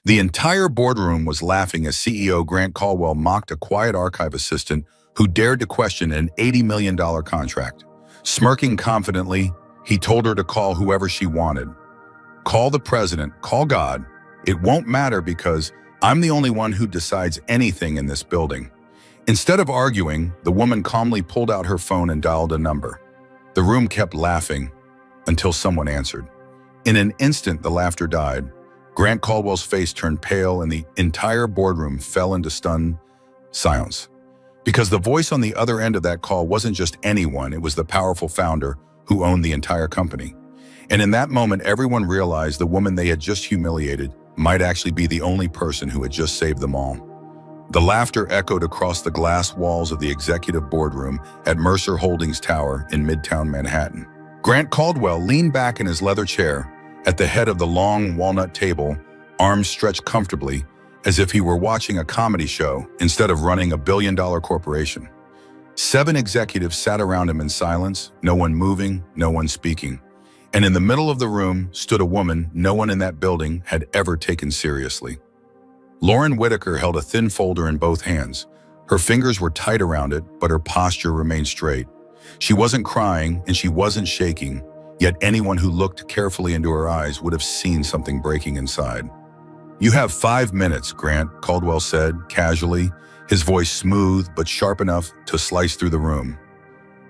The entire boardroom was laughing as CEO Grant Caldwell mocked a quiet archive assistant who dared to question an $80 million contract. Smirking confidently, he told her to call whoever she wanted. Call the president, call God. It won't matter because I'm the only one who decides anything in this building. Instead of arguing, the woman calmly pulled out her phone and dialed a number. The room kept laughing until someone answered. In an instant, the laughter died. Grant Caldwell's face turned pale and the entire boardroom fell into stunned silence. Because the voice on the other end of that call wasn't just anyone, it was the powerful founder who owned the entire company. And in that moment, everyone realized the woman they had just humiliated might actually be the only person who had just saved them all. The laughter echoed across the glass walls of the executive boardroom at Mercer Holdings Tower in Midtown Manhattan. Grant Caldwell leaned back in his leather chair at the head of the long walnut table, arms stretched comfortably, as if he were watching a comedy show instead of running a billion-dollar corporation. 7 executives sat around him in silence, no one moving, no one speaking. And in the middle of the room stood a woman no one in that building had ever taken seriously. Lauren Whitaker held a thin folder in both hands. Her fingers were tight around it, but her posture remained straight. She wasn't crying and she wasn't shaking, yet anyone who looked carefully into her eyes would have seen something breaking inside. "You have 5 minutes, Grant," Caldwell said, casually, his voice smooth but sharp enough to slice through the room.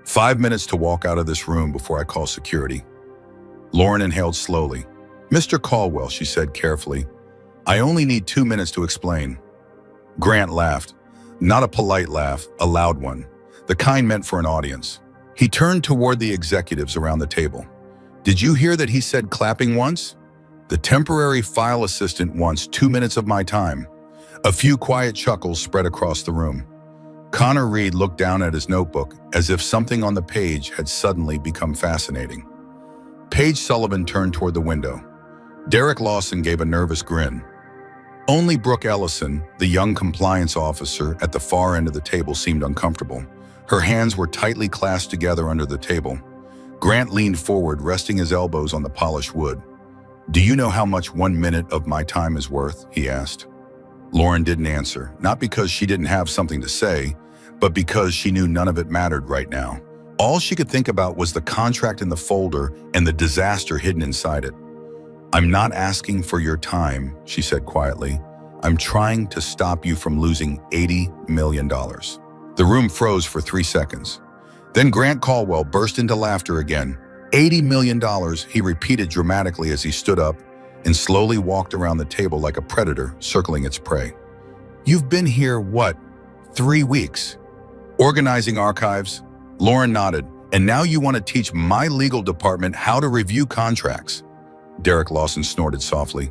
"5 minutes to walk out of this room before I call security." Lauren inhaled slowly. "Mr. Caldwell," she said carefully, "I only need 2 minutes to explain." Grant laughed. Not a polite laugh, a loud one, the kind meant for an audience. He turned toward the executives around the table. "Did you hear that he said clapping once? The temporary file assistant wants 2 minutes of my time." A few quiet chuckles spread across the room. Connor Reed looked down at his notebook as if something on the page had suddenly become fascinating. Paige Sullivan turned toward the window. Derek Lawson gave a nervous grin. Only Brooke Ellison, the young compliance officer at the far end of the table, seemed uncomfortable. Her hands were tightly clasped together under the table. Grant leaned forward, resting his elbows on the polished wood. "Do you know how much 1 minute of my time is worth?" he asked. Lauren didn't answer, not because she didn't have something to say, but because she knew none of it mattered right now. All she could think about was the contract in the folder and the disaster hidden inside it. "I'm not asking for your time," she said quietly. "I'm trying to stop you from losing $80 million. The room froze for 3 seconds. Then Grant Caldwell burst into laughter again. $80 million, he repeated dramatically as he stood up and slowly walked around the table like a predator circling its prey. "You've been here, what, 3 weeks? Organizing archives?" Lauren nodded. "And now you want to teach my legal department how to review contracts?" Derek Lawson snorted softly.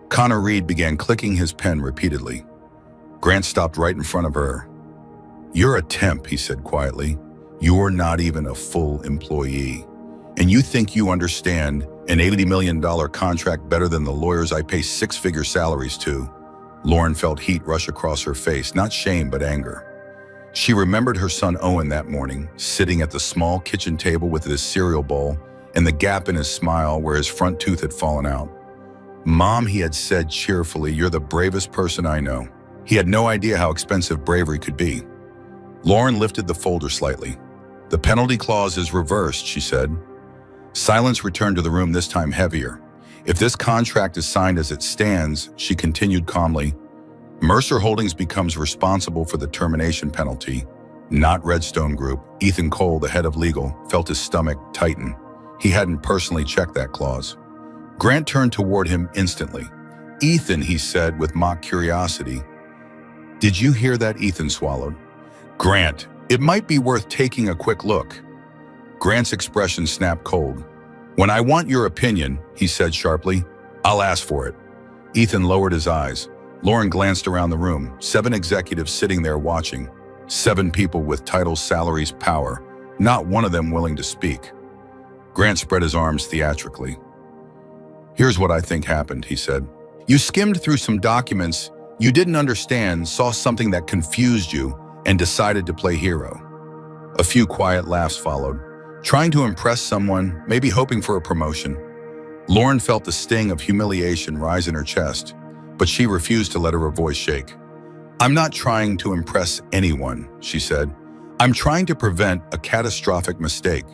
Connor Reed began clicking his pen repeatedly. Grant stopped right in front of her. "You're a temp," he said quietly. "You're not even a full employee. And you think you understand an $80 million contract better than the lawyers I pay 6-figure salaries to?" Lauren felt heat rush across her face, not shame but anger. She remembered her son Owen that morning, sitting at the small kitchen table with his cereal bowl and the gap in his smile where his front tooth had fallen out. "Mom," he had said cheerfully, "you're the bravest person I know." He had no idea how expensive bravery could be. Lauren lifted the folder slightly. "The penalty clause is reversed," she said. Silence returned to the room, this time heavier. "If this contract is signed as it stands," she continued calmly, "Mercer Holdings becomes responsible for the termination penalty, not Redstone Group." Ethan Cole, the head of legal, felt his stomach tighten. He hadn't personally checked that clause. Grant turned toward him instantly. "Ethan," he said with mock curiosity. "Did you hear that?" Ethan swallowed. "Grant, it might be worth taking a quick look." Grant's expression snapped cold. "When I want your opinion," he said sharply, "I'll ask for it." Ethan lowered his eyes. Lauren glanced around the room, 7 executives sitting there watching. 7 people with titles, salaries, power, not one of them willing to speak. Grant spread his arms theatrically. "Here's what I think happened," he said. "You skimmed through some documents you didn't understand, saw something that confused you, and decided to play hero." A few quiet laughs followed. Trying to impress someone, maybe hoping for a promotion. Lauren felt the sting of humiliation rise in her chest. but she refused to let her voice shake. "I'm not trying to impress anyone," she said. "I'm trying to prevent a catastrophic mistake."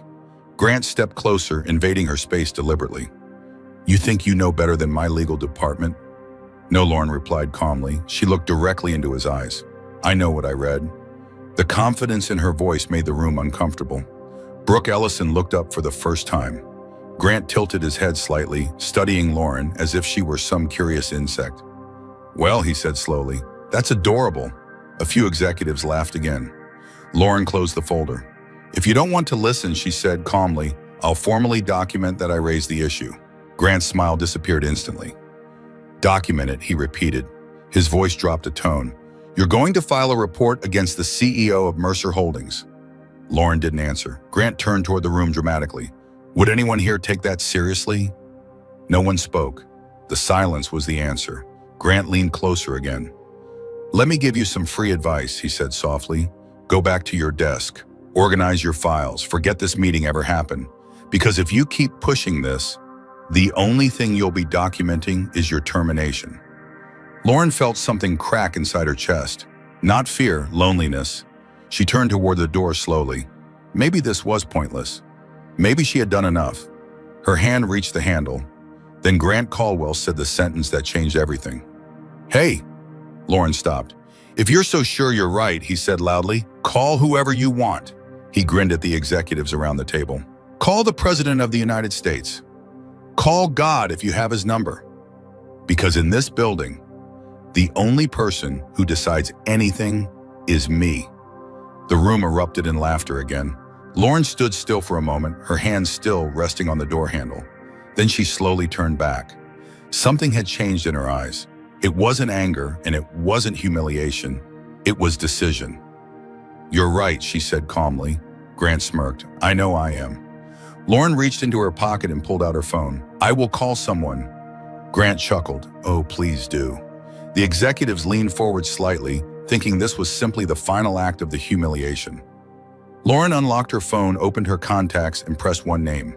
Grant stepped closer, invading her space deliberately. "You think you know better than my legal department?" "No," Lauren replied calmly. She looked directly into his eyes. "I know what I read." The confidence in her voice made the room uncomfortable. Brooke Ellison looked up for the first time. Grant tilted his head slightly, studying Lauren as if she were some curious insect. "Well," he said slowly, "that's adorable." A few executives laughed again. Lauren closed the folder. "If you don't want to listen," she said calmly, "I'll formally document that I raised the issue." Grant's smile disappeared instantly. "Document it," he repeated. His voice dropped a tone. "You're going to file a report against the CEO of Mercer Holdings." Lauren didn't answer. Grant turned toward the room dramatically. "Would anyone here take that seriously?" No one spoke. The silence was the answer. Grant leaned closer again. "Let me give you some free advice," he said softly. "Go back to your desk. Organize your files. Forget this meeting ever happened. Because if you keep pushing this, the only thing you'll be documenting is your termination." Lauren felt something crack inside her chest. Not fear, loneliness. She turned toward the door slowly. Maybe this was pointless. Maybe she had done enough. Her hand reached the handle. Then Grant Caldwell said the sentence that changed everything. "Hey!" Lauren stopped. "If you're so sure you're right," he said loudly, "call whoever you want." He grinned at the executives around the table. "Call the President of the United States. Call God if you have his number. Because in this building, the only person who decides anything is me." The room erupted in laughter again. Lauren stood still for a moment, her hands still resting on the door handle. Then she slowly turned back. Something had changed in her eyes. It wasn't anger and it wasn't humiliation. It was decision. "You're right," she said calmly. Grant smirked. "I know I am." Lauren reached into her pocket and pulled out her phone. "I will call someone." Grant chuckled. "Oh, please do." The executives leaned forward slightly, thinking this was simply the final act of the humiliation. Lauren unlocked her phone, opened her contacts, and pressed one name.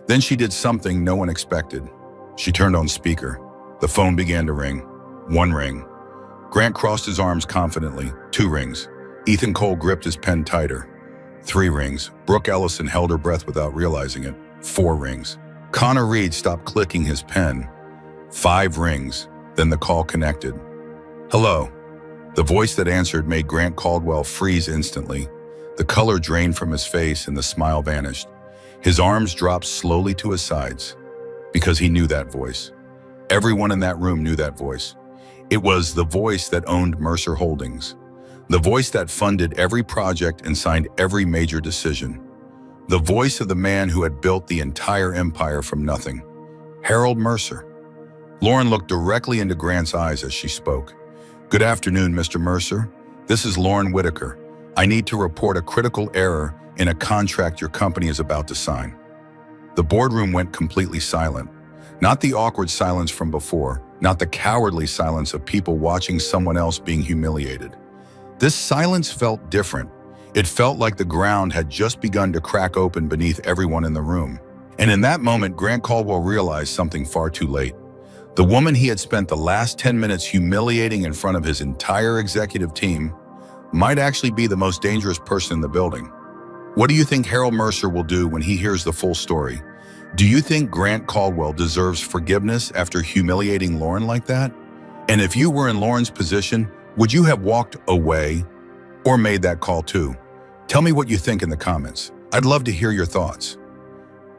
Then she did something no one expected. She turned on speaker. The phone began to ring. One ring. Grant crossed his arms confidently. 2 rings. Ethan Cole gripped his pen tighter. 3 rings. Brooke Ellison held her breath without realizing it. 4 rings. Connor Reed stopped clicking his pen. 5 rings. Then the call connected. "Hello." The voice that answered made Grant Caldwell freeze instantly. The color drained from his face and the smile vanished. His arms dropped slowly to his sides. Because he knew that voice. Everyone in that room knew that voice. It was the voice that owned Mercer Holdings. The voice that funded every project and signed every major decision. The voice of the man who had built the entire empire from nothing. Harold Mercer. Lauren looked directly into Grant's eyes as she spoke. "Good afternoon, Mr. Mercer. This is Lauren Whitaker. I need to report a critical error in a contract your company is about to sign." The boardroom went completely silent. Not the awkward silence from before, not the cowardly silence of people watching someone else being humiliated. This silence felt different. It felt like the ground had just begun to crack open beneath everyone in the room. And in that moment, Grant Caldwell realized something far too late. The woman he had spent the last 10 minutes humiliating in front of his entire executive team might actually be the most dangerous person in the building. What do you think Harold Mercer will do when he hears the full story? Do you think Grant Caldwell deserves forgiveness after humiliating Lauren like that? And if you were in Lauren's position, would you have walked away or made that call too? Tell me what you think in the comments. I'd love to hear your thoughts.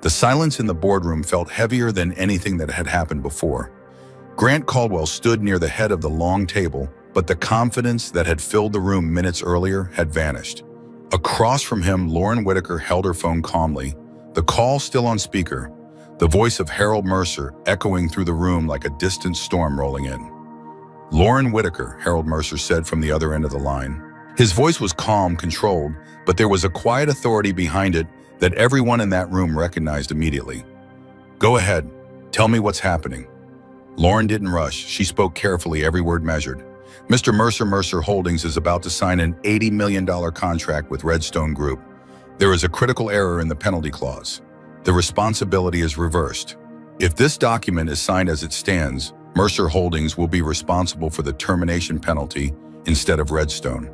The silence in the boardroom felt heavier than anything that had happened before. Grant Caldwell stood near the head of the long table, but the confidence that had filled the room minutes earlier had vanished. Across from him, Lauren Whitaker held her phone calmly, the call still on speaker, the voice of Harold Mercer echoing through the room like a distant storm rolling in. "Lauren Whitaker," Harold Mercer said from the other end of the line. His voice was calm, controlled, but there was a quiet authority behind it that everyone in that room recognized immediately. "Go ahead. Tell me what's happening." Lauren didn't rush. She spoke carefully, every word measured. "Mr. Mercer Holdings is about to sign an $80 million contract with Redstone Group. There is a critical error in the penalty clause. The responsibility is reversed. If this document is signed as it stands, Mercer Holdings will be responsible for the termination penalty instead of Redstone.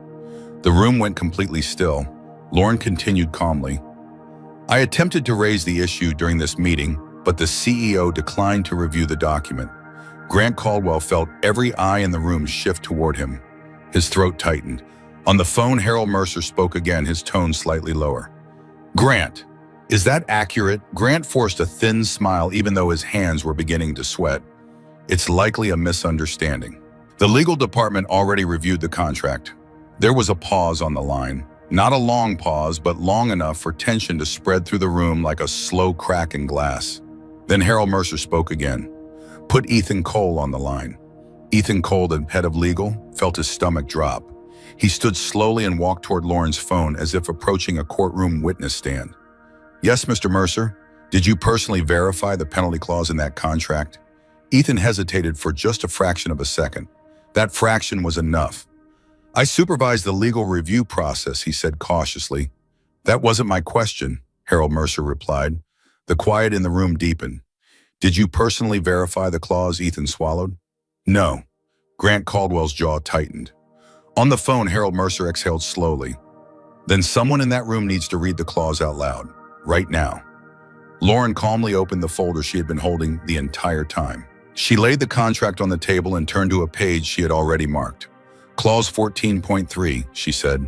The room went completely still. Lauren continued calmly. I attempted to raise the issue during this meeting, but the CEO declined to review the document. Grant Caldwell felt every eye in the room shift toward him. His throat tightened. On the phone, Harold Mercer spoke again, his tone slightly lower. Grant, is that accurate? Grant forced a thin smile even though his hands were beginning to sweat. It's likely a misunderstanding. The legal department already reviewed the contract. There was a pause on the line. Not a long pause, but long enough for tension to spread through the room like a slow crack in glass. Then Harold Mercer spoke again. Put Ethan Cole on the line. Ethan Cole, the head of legal, felt his stomach drop. He stood slowly and walked toward Lauren's phone as if approaching a courtroom witness stand. Yes, Mr. Mercer, did you personally verify the penalty clause in that contract? Ethan hesitated for just a fraction of a second. That fraction was enough. I supervised the legal review process, he said cautiously. That wasn't my question, Harold Mercer replied. The quiet in the room deepened. Did you personally verify the clause? Ethan swallowed. No. Grant Caldwell's jaw tightened. On the phone, Harold Mercer exhaled slowly. Then someone in that room needs to read the clause out loud, right now. Lauren calmly opened the folder she had been holding the entire time. She laid the contract on the table and turned to a page she had already marked. Clause 14.3, she said.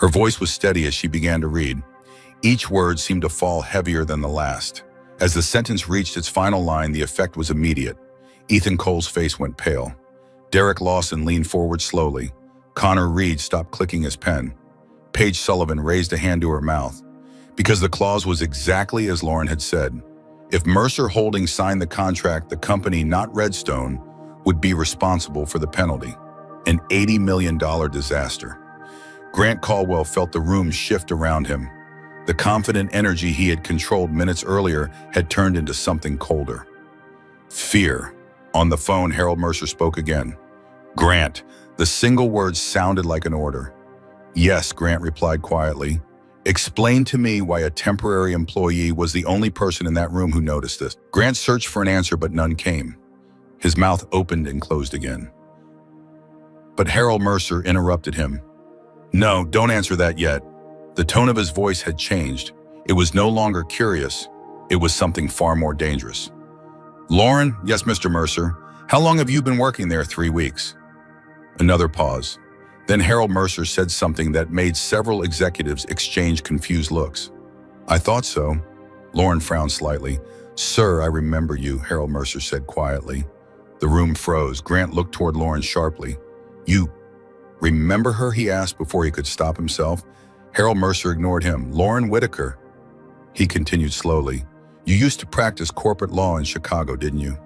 Her voice was steady as she began to read. Each word seemed to fall heavier than the last. As the sentence reached its final line, the effect was immediate. Ethan Cole's face went pale. Derek Lawson leaned forward slowly. Connor Reed stopped clicking his pen. Paige Sullivan raised a hand to her mouth. Because the clause was exactly as Lauren had said. If Mercer Holdings signed the contract, the company, not Redstone, would be responsible for the penalty. An $80 million disaster. Grant Caldwell felt the room shift around him. The confident energy he had controlled minutes earlier had turned into something colder. Fear. On the phone, Harold Mercer spoke again. Grant. The single word sounded like an order. Yes, Grant replied quietly. Explain to me why a temporary employee was the only person in that room who noticed this. Grant searched for an answer, but none came. His mouth opened and closed again. But Harold Mercer interrupted him. No, don't answer that yet. The tone of his voice had changed. It was no longer curious. It was something far more dangerous. Lauren, yes, Mr. Mercer. How long have you been working there? 3 weeks. Another pause. Then Harold Mercer said something that made several executives exchange confused looks. I thought so. Lauren frowned slightly. Sir, I remember you, Harold Mercer said quietly. The room froze. Grant looked toward Lauren sharply. You remember her? He asked before he could stop himself. Harold Mercer ignored him. Lauren Whitaker. He continued slowly. You used to practice corporate law in Chicago, didn't you?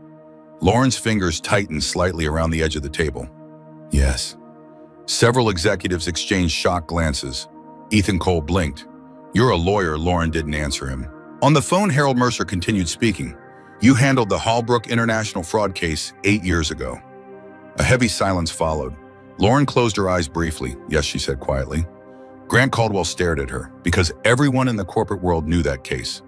Lauren's fingers tightened slightly around the edge of the table. Yes. Several executives exchanged shocked glances. Ethan Cole blinked. You're a lawyer, Lauren didn't answer him. On the phone, Harold Mercer continued speaking. You handled the Hallbrook International fraud case 8 years ago. A heavy silence followed. Lauren closed her eyes briefly. Yes, she said quietly. Grant Caldwell stared at her because everyone in the corporate world knew that case.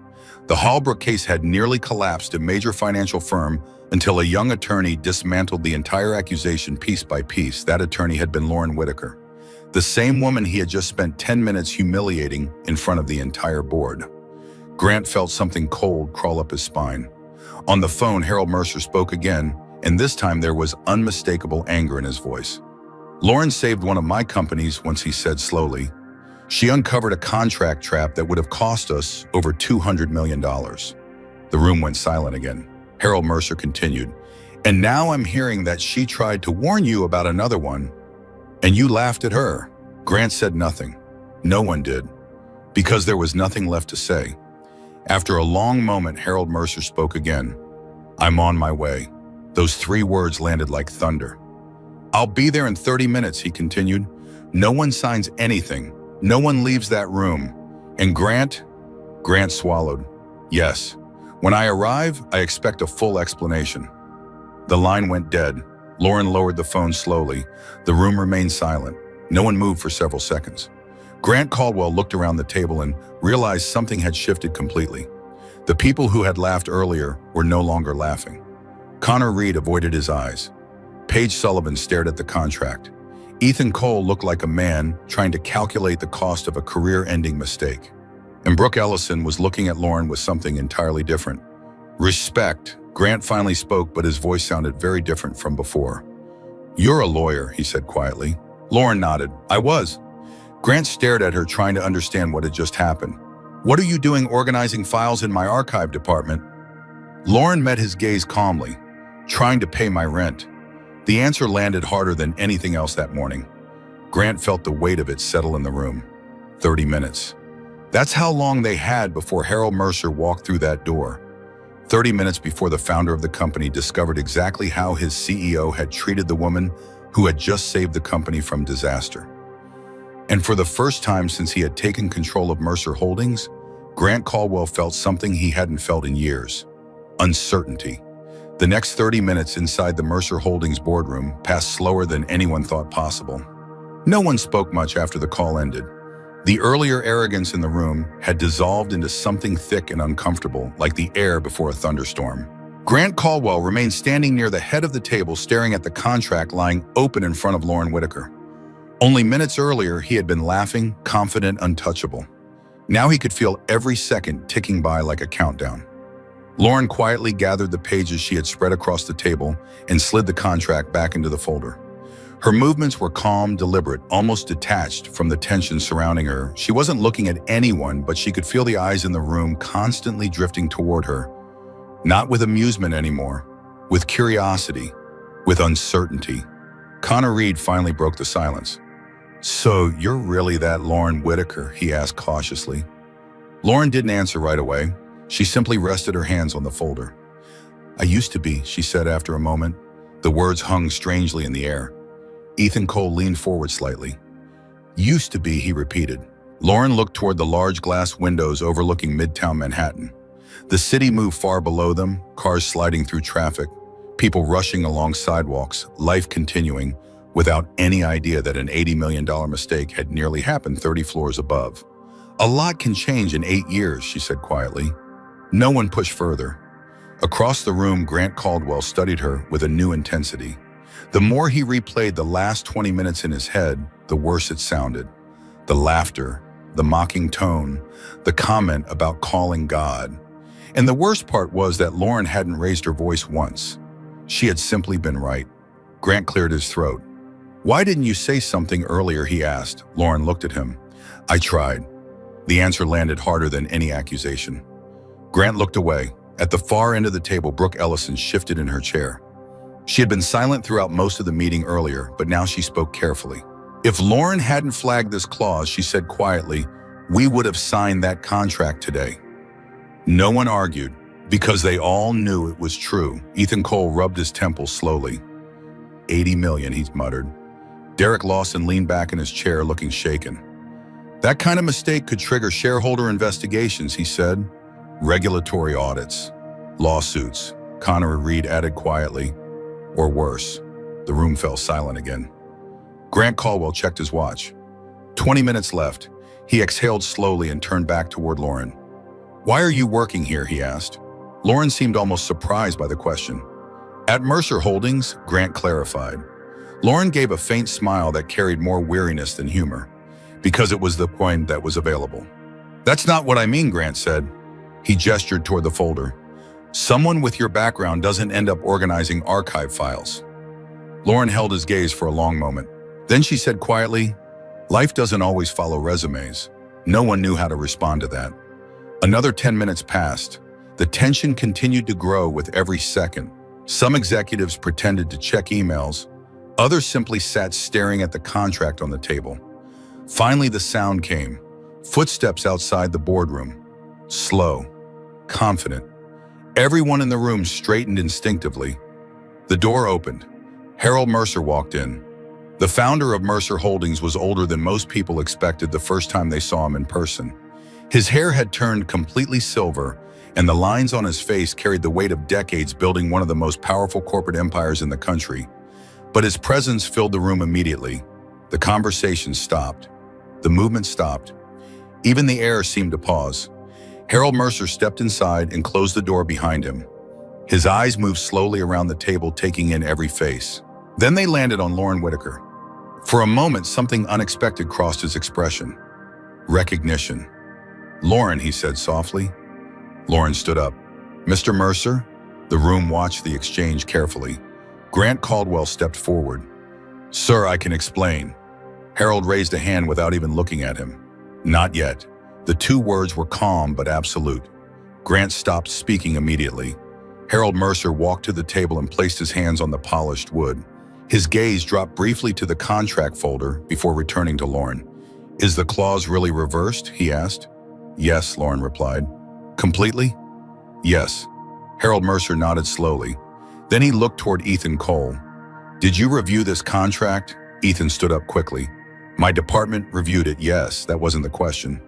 The Hallbrook case had nearly collapsed a major financial firm until a young attorney dismantled the entire accusation piece by piece. That attorney had been Lauren Whitaker, the same woman he had just spent 10 minutes humiliating in front of the entire board. Grant felt something cold crawl up his spine. On the phone, Harold Mercer spoke again, and this time there was unmistakable anger in his voice. Lauren saved one of my companies once, he said slowly. She uncovered a contract trap that would have cost us over $200 million. The room went silent again. Harold Mercer continued, and now I'm hearing that she tried to warn you about another one, and you laughed at her. Grant said nothing. No one did, because there was nothing left to say. After a long moment, Harold Mercer spoke again. I'm on my way. Those 3 words landed like thunder. I'll be there in 30 minutes, he continued. No one signs anything. No one leaves that room. And Grant swallowed. Yes. When I arrive, I expect a full explanation. The line went dead. Lauren lowered the phone slowly. The room remained silent. No one moved for several seconds. Grant Caldwell looked around the table and realized something had shifted completely. The people who had laughed earlier were no longer laughing. Connor Reed avoided his eyes. Paige Sullivan stared at the contract. Ethan Cole looked like a man trying to calculate the cost of a career-ending mistake. And Brooke Ellison was looking at Lauren with something entirely different. Respect. Grant finally spoke, but his voice sounded very different from before. "You're a lawyer," he said quietly. Lauren nodded. "I was." Grant stared at her, trying to understand what had just happened. "What are you doing organizing files in my archive department?" Lauren met his gaze calmly. "Trying to pay my rent." The answer landed harder than anything else that morning. Grant felt the weight of it settle in the room. 30 minutes. That's how long they had before Harold Mercer walked through that door. 30 minutes before the founder of the company discovered exactly how his CEO had treated the woman who had just saved the company from disaster. And for the first time since he had taken control of Mercer Holdings, Grant Caldwell felt something he hadn't felt in years: uncertainty. The next 30 minutes inside the Mercer Holdings boardroom passed slower than anyone thought possible. No one spoke much after the call ended. The earlier arrogance in the room had dissolved into something thick and uncomfortable, like the air before a thunderstorm. Grant Caldwell remained standing near the head of the table, staring at the contract lying open in front of Lauren Whitaker. Only minutes earlier, he had been laughing, confident, untouchable. Now he could feel every second ticking by like a countdown. Lauren quietly gathered the pages she had spread across the table and slid the contract back into the folder. Her movements were calm, deliberate, almost detached from the tension surrounding her. She wasn't looking at anyone, but she could feel the eyes in the room constantly drifting toward her. Not with amusement anymore, with curiosity, with uncertainty. Connor Reed finally broke the silence. "So you're really that Lauren Whitaker?" he asked cautiously. Lauren didn't answer right away. She simply rested her hands on the folder. "I used to be," she said after a moment. The words hung strangely in the air. Ethan Cole leaned forward slightly. "Used to be," he repeated. Lauren looked toward the large glass windows overlooking Midtown Manhattan. The city moved far below them, cars sliding through traffic, people rushing along sidewalks, life continuing, without any idea that an $80 million mistake had nearly happened 30 floors above. "A lot can change in 8 years," she said quietly. No one pushed further. Across the room, Grant Caldwell studied her with a new intensity. The more he replayed the last 20 minutes in his head, the worse it sounded. The laughter, the mocking tone, the comment about calling God. And the worst part was that Lauren hadn't raised her voice once. She had simply been right. Grant cleared his throat. "Why didn't you say something earlier?" he asked. Lauren looked at him. "I tried." The answer landed harder than any accusation. Grant looked away. At the far end of the table, Brooke Ellison shifted in her chair. She had been silent throughout most of the meeting earlier, but now she spoke carefully. "If Lauren hadn't flagged this clause," she said quietly, "we would have signed that contract today." No one argued, because they all knew it was true. Ethan Cole rubbed his temples slowly. $80 million, he muttered. Derek Lawson leaned back in his chair, looking shaken. "That kind of mistake could trigger shareholder investigations," he said. "Regulatory audits, lawsuits," Connor Reed added quietly. "Or worse." The room fell silent again. Grant Caldwell checked his watch. 20 minutes left. He exhaled slowly and turned back toward Lauren. "Why are you working here?" he asked. Lauren seemed almost surprised by the question. "At Mercer Holdings," Grant clarified. Lauren gave a faint smile that carried more weariness than humor, because it was the point that was available. "That's not what I mean," Grant said. He gestured toward the folder. "Someone with your background doesn't end up organizing archive files." Lauren held his gaze for a long moment. Then she said quietly, "Life doesn't always follow resumes." No one knew how to respond to that. Another 10 minutes passed. The tension continued to grow with every second. Some executives pretended to check emails. Others simply sat staring at the contract on the table. Finally, the sound came. Footsteps outside the boardroom. Slow, confident. Everyone in the room straightened instinctively. The door opened. Harold Mercer walked in. The founder of Mercer Holdings was older than most people expected the first time they saw him in person. His hair had turned completely silver, and the lines on his face carried the weight of decades building one of the most powerful corporate empires in the country. But his presence filled the room immediately. The conversation stopped. The movement stopped. Even the air seemed to pause. Harold Mercer stepped inside and closed the door behind him. His eyes moved slowly around the table, taking in every face. Then they landed on Lauren Whitaker. For a moment, something unexpected crossed his expression. Recognition. "Lauren," he said softly. Lauren stood up. "Mr. Mercer?" The room watched the exchange carefully. Grant Caldwell stepped forward. "Sir, I can explain." Harold raised a hand without even looking at him. "Not yet." The two words were calm but absolute. Grant stopped speaking immediately. Harold Mercer walked to the table and placed his hands on the polished wood. His gaze dropped briefly to the contract folder before returning to Lauren. "Is the clause really reversed?" he asked. "Yes," Lauren replied. "Completely?" "Yes." Harold Mercer nodded slowly. Then he looked toward Ethan Cole. "Did you review this contract?" Ethan stood up quickly. "My department reviewed it, yes. That wasn't the question."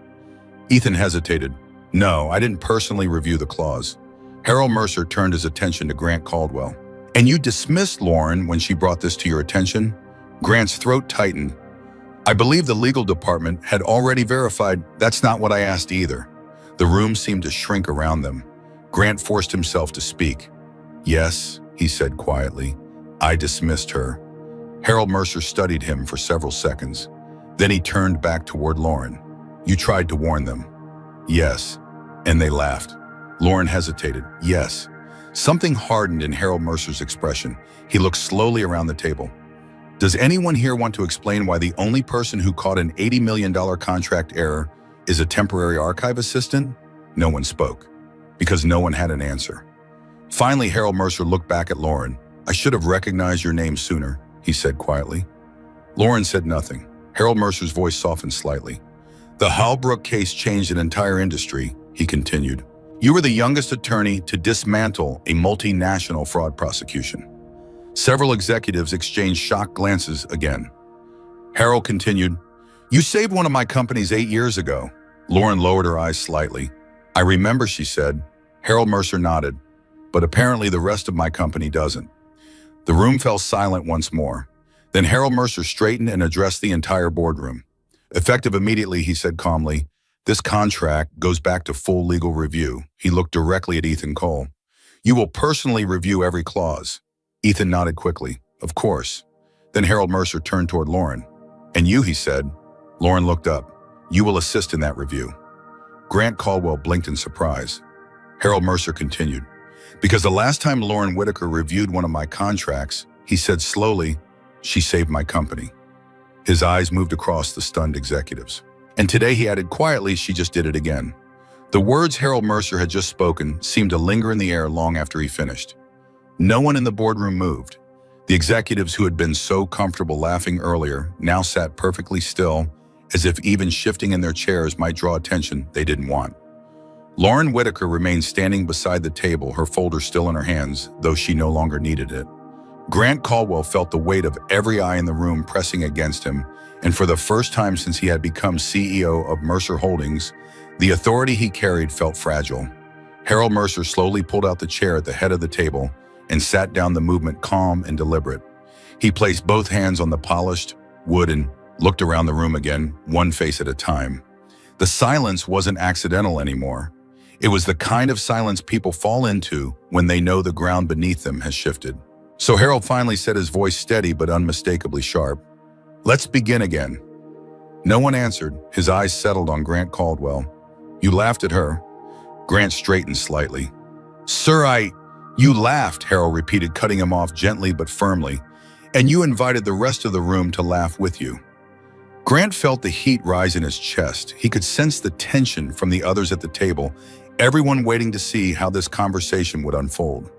Ethan hesitated. "No, I didn't personally review the clause." Harold Mercer turned his attention to Grant Caldwell. "And you dismissed Lauren when she brought this to your attention?" Grant's throat tightened. "I believe the legal department had already verified." "That's not what I asked either." The room seemed to shrink around them. Grant forced himself to speak. "Yes," he said quietly, "I dismissed her." Harold Mercer studied him for several seconds. Then he turned back toward Lauren. "You tried to warn them?" "Yes." And they laughed. Lauren hesitated. "Yes." Something hardened in Harold Mercer's expression. He looked slowly around the table. "Does anyone here want to explain why the only person who caught an $80 million contract error is a temporary archive assistant?" No one spoke, because no one had an answer. Finally, Harold Mercer looked back at Lauren. "I should have recognized your name sooner," he said quietly. Lauren said nothing. Harold Mercer's voice softened slightly. "The Halbrook case changed an entire industry," he continued. "You were the youngest attorney to dismantle a multinational fraud prosecution." Several executives exchanged shocked glances again. Harold continued, "You saved one of my companies 8 years ago." Lauren lowered her eyes slightly. "I remember," she said. Harold Mercer nodded. "But apparently the rest of my company doesn't." The room fell silent once more. Then Harold Mercer straightened and addressed the entire boardroom. Effective immediately, he said calmly, "This contract goes back to full legal review." He looked directly at Ethan Cole. "You will personally review every clause." Ethan nodded quickly. "Of course." Then Harold Mercer turned toward Lauren. "And you," he said. Lauren looked up. "You will assist in that review." Grant Caldwell blinked in surprise. Harold Mercer continued. "Because the last time Lauren Whitaker reviewed one of my contracts," he said slowly, "she saved my company." His eyes moved across the stunned executives. "And today," he added quietly, "she just did it again." The words Harold Mercer had just spoken seemed to linger in the air long after he finished. No one in the boardroom moved. The executives who had been so comfortable laughing earlier now sat perfectly still, as if even shifting in their chairs might draw attention they didn't want. Lauren Whitaker remained standing beside the table, her folder still in her hands, though she no longer needed it. Grant Caldwell felt the weight of every eye in the room pressing against him, and for the first time since he had become CEO of Mercer Holdings, the authority he carried felt fragile. Harold Mercer slowly pulled out the chair at the head of the table and sat down, the movement calm and deliberate. He placed both hands on the polished wood and looked around the room again, one face at a time. The silence wasn't accidental anymore. It was the kind of silence people fall into when they know the ground beneath them has shifted. So Harold finally said, his voice steady but unmistakably sharp, "Let's begin again." No one answered. His eyes settled on Grant Caldwell. "You laughed at her." Grant straightened slightly. "Sir, You laughed," Harold repeated, cutting him off gently but firmly. "And you invited the rest of the room to laugh with you." Grant felt the heat rise in his chest. He could sense the tension from the others at the table, everyone waiting to see how this conversation would unfold.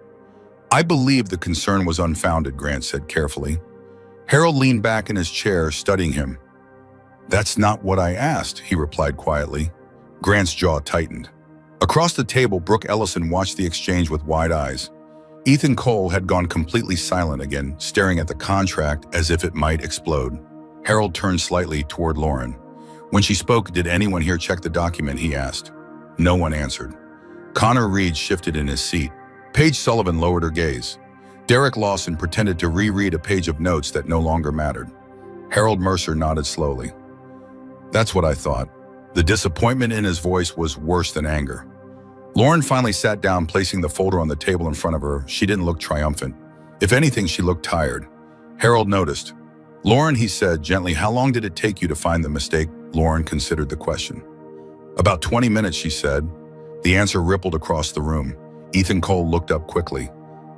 "I believe the concern was unfounded," Grant said carefully. Harold leaned back in his chair, studying him. "That's not what I asked," he replied quietly. Grant's jaw tightened. Across the table, Brooke Ellison watched the exchange with wide eyes. Ethan Cole had gone completely silent again, staring at the contract as if it might explode. Harold turned slightly toward Lauren. When she spoke, "Did anyone here check the document?" he asked. No one answered. Connor Reed shifted in his seat. Paige Sullivan lowered her gaze. Derek Lawson pretended to reread a page of notes that no longer mattered. Harold Mercer nodded slowly. "That's what I thought." The disappointment in his voice was worse than anger. Lauren finally sat down, placing the folder on the table in front of her. She didn't look triumphant. If anything, she looked tired. Harold noticed. "Lauren," he said gently, "how long did it take you to find the mistake?" Lauren considered the question. "About 20 minutes, she said. The answer rippled across the room. Ethan Cole looked up quickly.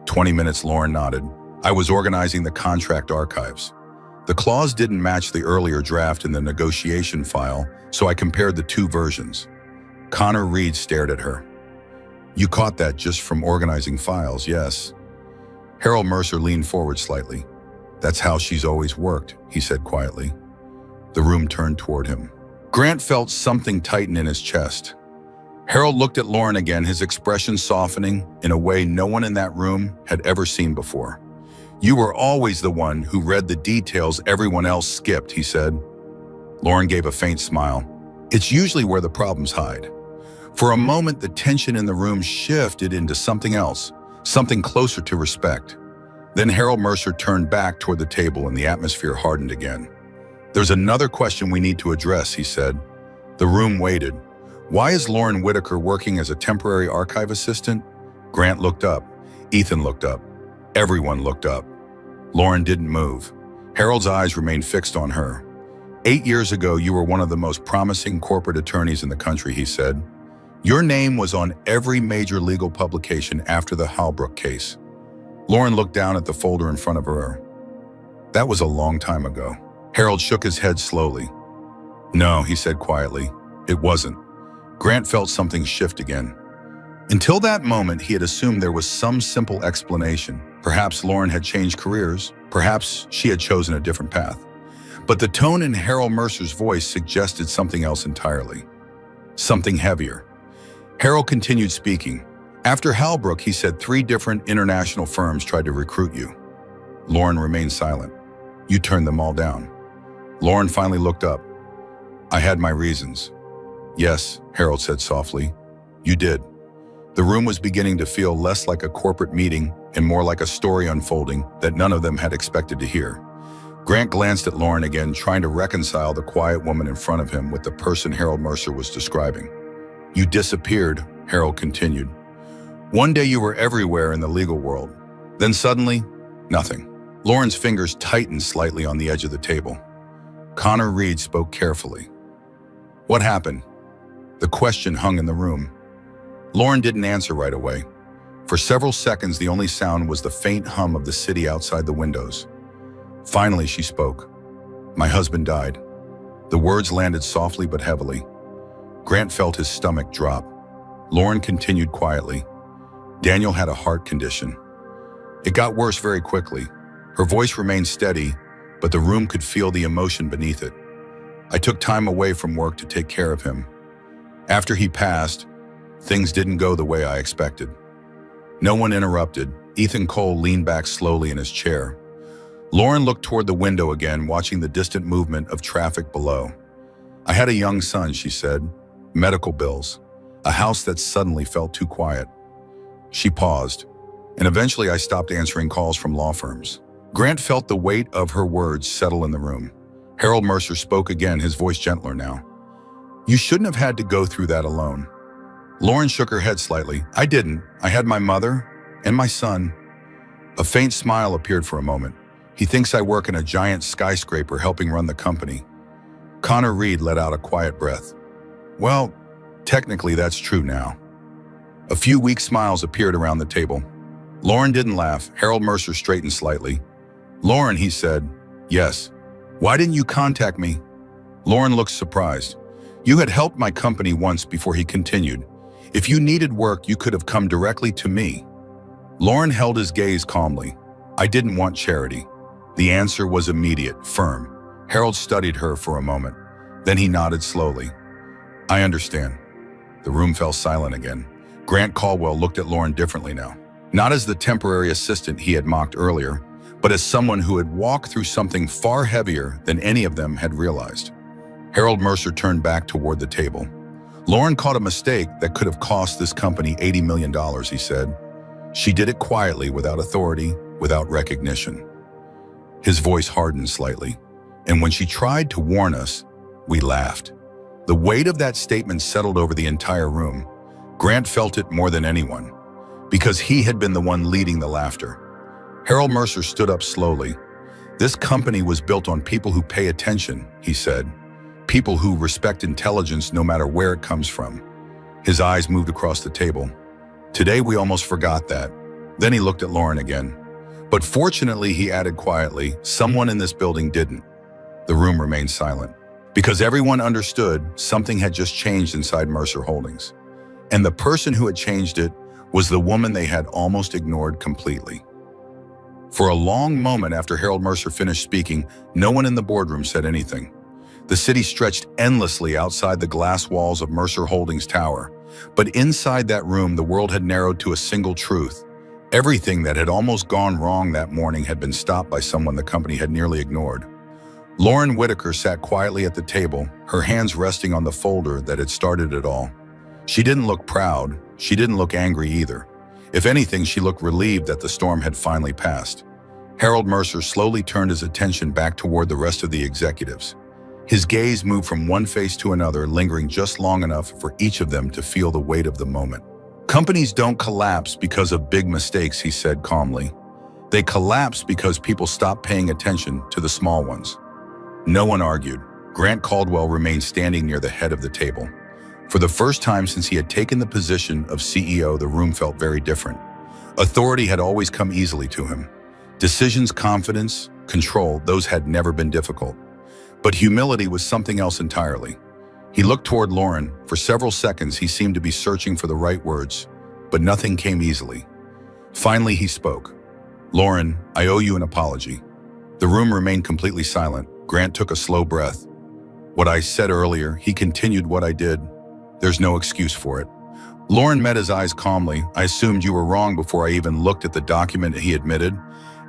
20 minutes, Lauren nodded. "I was organizing the contract archives. The clause didn't match the earlier draft in the negotiation file, so I compared the two versions." Connor Reed stared at her. "You caught that just from organizing files, yes?" Harold Mercer leaned forward slightly. "That's how she's always worked," he said quietly. The room turned toward him. Grant felt something tighten in his chest. Harold looked at Lauren again, his expression softening in a way no one in that room had ever seen before. "You were always the one who read the details everyone else skipped," he said. Lauren gave a faint smile. "It's usually where the problems hide." For a moment, the tension in the room shifted into something else, something closer to respect. Then Harold Mercer turned back toward the table and the atmosphere hardened again. "There's another question we need to address," he said. The room waited. "Why is Lauren Whitaker working as a temporary archive assistant?" Grant looked up. Ethan looked up. Everyone looked up. Lauren didn't move. Harold's eyes remained fixed on her. 8 years ago, you were one of the most promising corporate attorneys in the country," he said. "Your name was on every major legal publication after the Halbrook case." Lauren looked down at the folder in front of her. "That was a long time ago." Harold shook his head slowly. "No," he said quietly, "it wasn't." Grant felt something shift again. Until that moment, he had assumed there was some simple explanation. Perhaps Lauren had changed careers. Perhaps she had chosen a different path. But the tone in Harold Mercer's voice suggested something else entirely. Something heavier. Harold continued speaking. "After Halbrook, he said 3 different international firms tried to recruit you." Lauren remained silent. "You turned them all down." Lauren finally looked up. "I had my reasons." "Yes," Harold said softly. "You did." The room was beginning to feel less like a corporate meeting and more like a story unfolding that none of them had expected to hear. Grant glanced at Lauren again, trying to reconcile the quiet woman in front of him with the person Harold Mercer was describing. "You disappeared," Harold continued. "One day you were everywhere in the legal world. Then suddenly, nothing." Lauren's fingers tightened slightly on the edge of the table. Connor Reed spoke carefully. "What happened?" The question hung in the room. Lauren didn't answer right away. For several seconds, the only sound was the faint hum of the city outside the windows. Finally, she spoke. "My husband died." The words landed softly but heavily. Grant felt his stomach drop. Lauren continued quietly. "Daniel had a heart condition. It got worse very quickly." Her voice remained steady, but the room could feel the emotion beneath it. "I took time away from work to take care of him. After he passed, things didn't go the way I expected." No one interrupted. Ethan Cole leaned back slowly in his chair. Lauren looked toward the window again, watching the distant movement of traffic below. "I had a young son," she said. "Medical bills. A house that suddenly felt too quiet." She paused, and eventually I stopped answering calls from law firms. Grant felt the weight of her words settle in the room. Harold Mercer spoke again, his voice gentler now. "You shouldn't have had to go through that alone." Lauren shook her head slightly. "I didn't. I had my mother and my son." A faint smile appeared for a moment. "He thinks I work in a giant skyscraper helping run the company." Connor Reed let out a quiet breath. "Well, technically that's true now." A few weak smiles appeared around the table. Lauren didn't laugh. Harold Mercer straightened slightly. "Lauren," he said. "Yes." "Why didn't you contact me?" Lauren looked surprised. "You had helped my company once," before he continued. "If you needed work, you could have come directly to me." Lauren held his gaze calmly. "I didn't want charity." The answer was immediate, firm. Harold studied her for a moment. Then he nodded slowly. "I understand." The room fell silent again. Grant Caldwell looked at Lauren differently now. Not as the temporary assistant he had mocked earlier, but as someone who had walked through something far heavier than any of them had realized. Harold Mercer turned back toward the table. "Lauren caught a mistake that could have cost this company $80 million, he said. "She did it quietly, without authority, without recognition." His voice hardened slightly. "And when she tried to warn us, we laughed." The weight of that statement settled over the entire room. Grant felt it more than anyone, because he had been the one leading the laughter. Harold Mercer stood up slowly. "This company was built on people who pay attention," he said. "People who respect intelligence no matter where it comes from." His eyes moved across the table. "Today we almost forgot that." Then he looked at Lauren again. "But fortunately," he added quietly, "someone in this building didn't." The room remained silent, because everyone understood something had just changed inside Mercer Holdings. And the person who had changed it was the woman they had almost ignored completely. For a long moment after Harold Mercer finished speaking, no one in the boardroom said anything. The city stretched endlessly outside the glass walls of Mercer Holdings Tower. But inside that room, the world had narrowed to a single truth. Everything that had almost gone wrong that morning had been stopped by someone the company had nearly ignored. Lauren Whitaker sat quietly at the table, her hands resting on the folder that had started it all. She didn't look proud. She didn't look angry either. If anything, she looked relieved that the storm had finally passed. Harold Mercer slowly turned his attention back toward the rest of the executives. His gaze moved from one face to another, lingering just long enough for each of them to feel the weight of the moment. "Companies don't collapse because of big mistakes," he said calmly. "They collapse because people stop paying attention to the small ones." No one argued. Grant Caldwell remained standing near the head of the table. For the first time since he had taken the position of CEO, the room felt very different. Authority had always come easily to him. Decisions, confidence, control, those had never been difficult. But humility was something else entirely. He looked toward Lauren. For several seconds, he seemed to be searching for the right words, but nothing came easily. Finally, he spoke. "Lauren, I owe you an apology." The room remained completely silent. Grant took a slow breath. "What I said earlier," he continued, "what I did, there's no excuse for it." Lauren met his eyes calmly. "I assumed you were wrong before I even looked at the document," he admitted.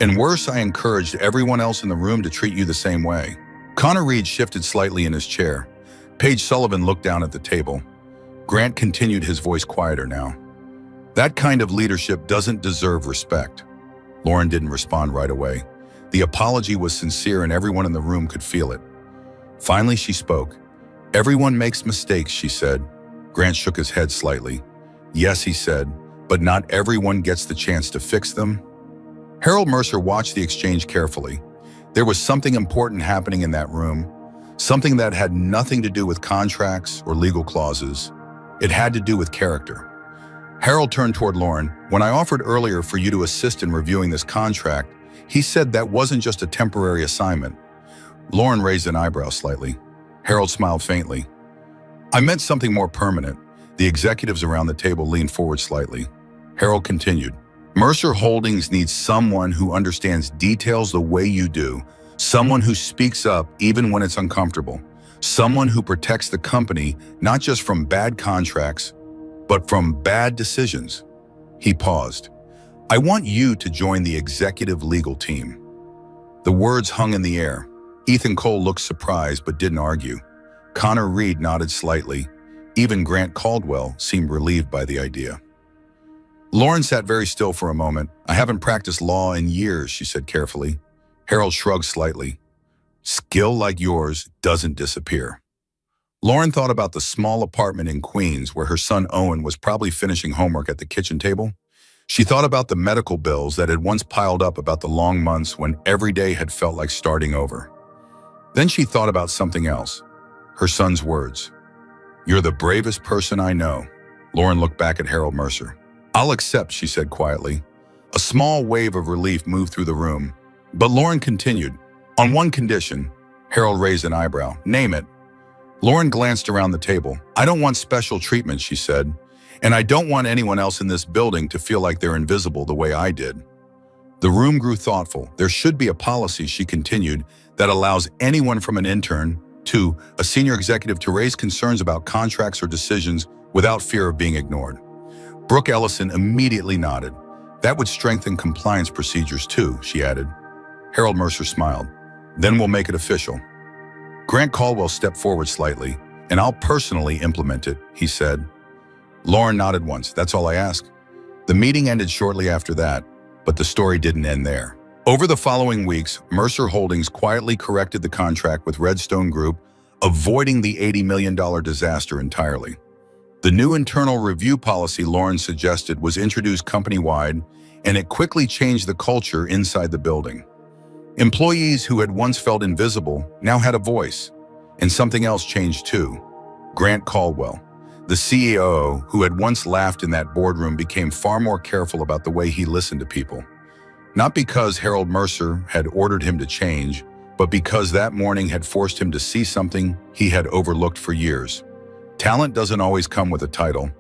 "And worse, I encouraged everyone else in the room to treat you the same way." Connor Reed shifted slightly in his chair. Paige Sullivan looked down at the table. Grant continued, his voice quieter now. "That kind of leadership doesn't deserve respect." Lauren didn't respond right away. The apology was sincere and everyone in the room could feel it. Finally, she spoke. "Everyone makes mistakes," she said. Grant shook his head slightly. "Yes," he said, "but not everyone gets the chance to fix them." Harold Mercer watched the exchange carefully. There was something important happening in that room, something that had nothing to do with contracts or legal clauses. It had to do with character. Harold turned toward Lauren. "When I offered earlier for you to assist in reviewing this contract, he said that wasn't just a temporary assignment." Lauren raised an eyebrow slightly. Harold smiled faintly. "I meant something more permanent." The executives around the table leaned forward slightly. Harold continued. "Mercer Holdings needs someone who understands details the way you do, someone who speaks up even when it's uncomfortable, someone who protects the company not just from bad contracts, but from bad decisions." He paused. "I want you to join the executive legal team." The words hung in the air. Ethan Cole looked surprised but didn't argue. Connor Reed nodded slightly. Even Grant Caldwell seemed relieved by the idea. Lauren sat very still for a moment. "I haven't practiced law in years," she said carefully. Harold shrugged slightly. "Skill like yours doesn't disappear." Lauren thought about the small apartment in Queens where her son Owen was probably finishing homework at the kitchen table. She thought about the medical bills that had once piled up, about the long months when every day had felt like starting over. Then she thought about something else. Her son's words. "You're the bravest person I know." Lauren looked back at Harold Mercer. "I'll accept," she said quietly. A small wave of relief moved through the room. But Lauren continued. "On one condition." Harold raised an eyebrow. "Name it." Lauren glanced around the table. "I don't want special treatment," she said. "And I don't want anyone else in this building to feel like they're invisible the way I did." The room grew thoughtful. "There should be a policy," she continued, "that allows anyone from an intern to a senior executive to raise concerns about contracts or decisions without fear of being ignored." Brooke Ellison immediately nodded. "That would strengthen compliance procedures too," she added. Harold Mercer smiled. "Then we'll make it official." Grant Caldwell stepped forward slightly. "And I'll personally implement it," he said. Lauren nodded once. "That's all I ask." The meeting ended shortly after that, but the story didn't end there. Over the following weeks, Mercer Holdings quietly corrected the contract with Redstone Group, avoiding the $80 million disaster entirely. The new internal review policy Lauren suggested was introduced company-wide, and it quickly changed the culture inside the building. Employees who had once felt invisible now had a voice. And something else changed too. Grant Caldwell, the CEO who had once laughed in that boardroom, became far more careful about the way he listened to people. Not because Harold Mercer had ordered him to change, but because that morning had forced him to see something he had overlooked for years. Talent doesn't always come with a title.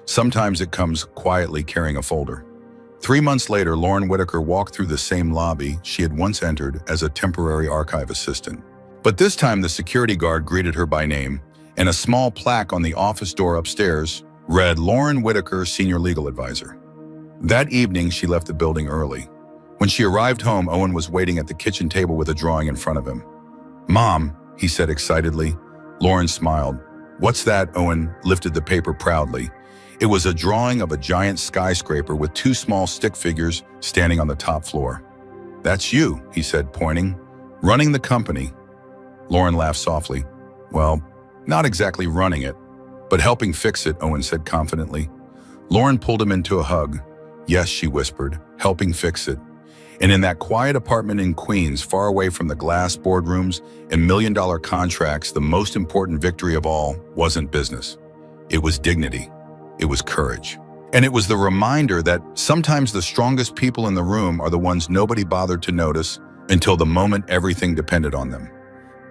Sometimes it comes quietly carrying a folder. 3 months later, Lauren Whitaker walked through the same lobby she had once entered as a temporary archive assistant. But this time the security guard greeted her by name, and a small plaque on the office door upstairs read Lauren Whitaker, Senior Legal Advisor. That evening, she left the building early. When she arrived home, Owen was waiting at the kitchen table with a drawing in front of him. "Mom," he said excitedly. Lauren smiled. "What's that?" Owen lifted the paper proudly. It was a drawing of a giant skyscraper with 2 small stick figures standing on the top floor. "That's you," he said, pointing. "Running the company." Lauren laughed softly. "Well, not exactly running it, but helping fix it," Owen said confidently. Lauren pulled him into a hug. "Yes," she whispered, "helping fix it." And in that quiet apartment in Queens, far away from the glass boardrooms and million-dollar contracts, the most important victory of all wasn't business. It was dignity. It was courage. And it was the reminder that sometimes the strongest people in the room are the ones nobody bothered to notice until the moment everything depended on them.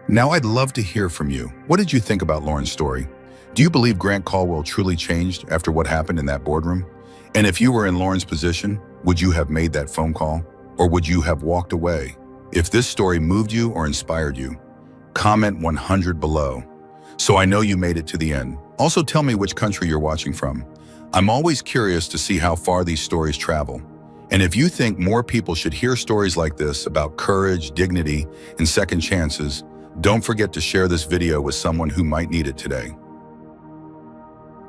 Now I'd love to hear from you. What did you think about Lauren's story? Do you believe Grant Caldwell truly changed after what happened in that boardroom? And if you were in Lauren's position, would you have made that phone call? Or would you have walked away? If this story moved you or inspired you, comment 100 below, so I know you made it to the end. Also tell me which country you're watching from. I'm always curious to see how far these stories travel. And if you think more people should hear stories like this about courage, dignity, and second chances, don't forget to share this video with someone who might need it today.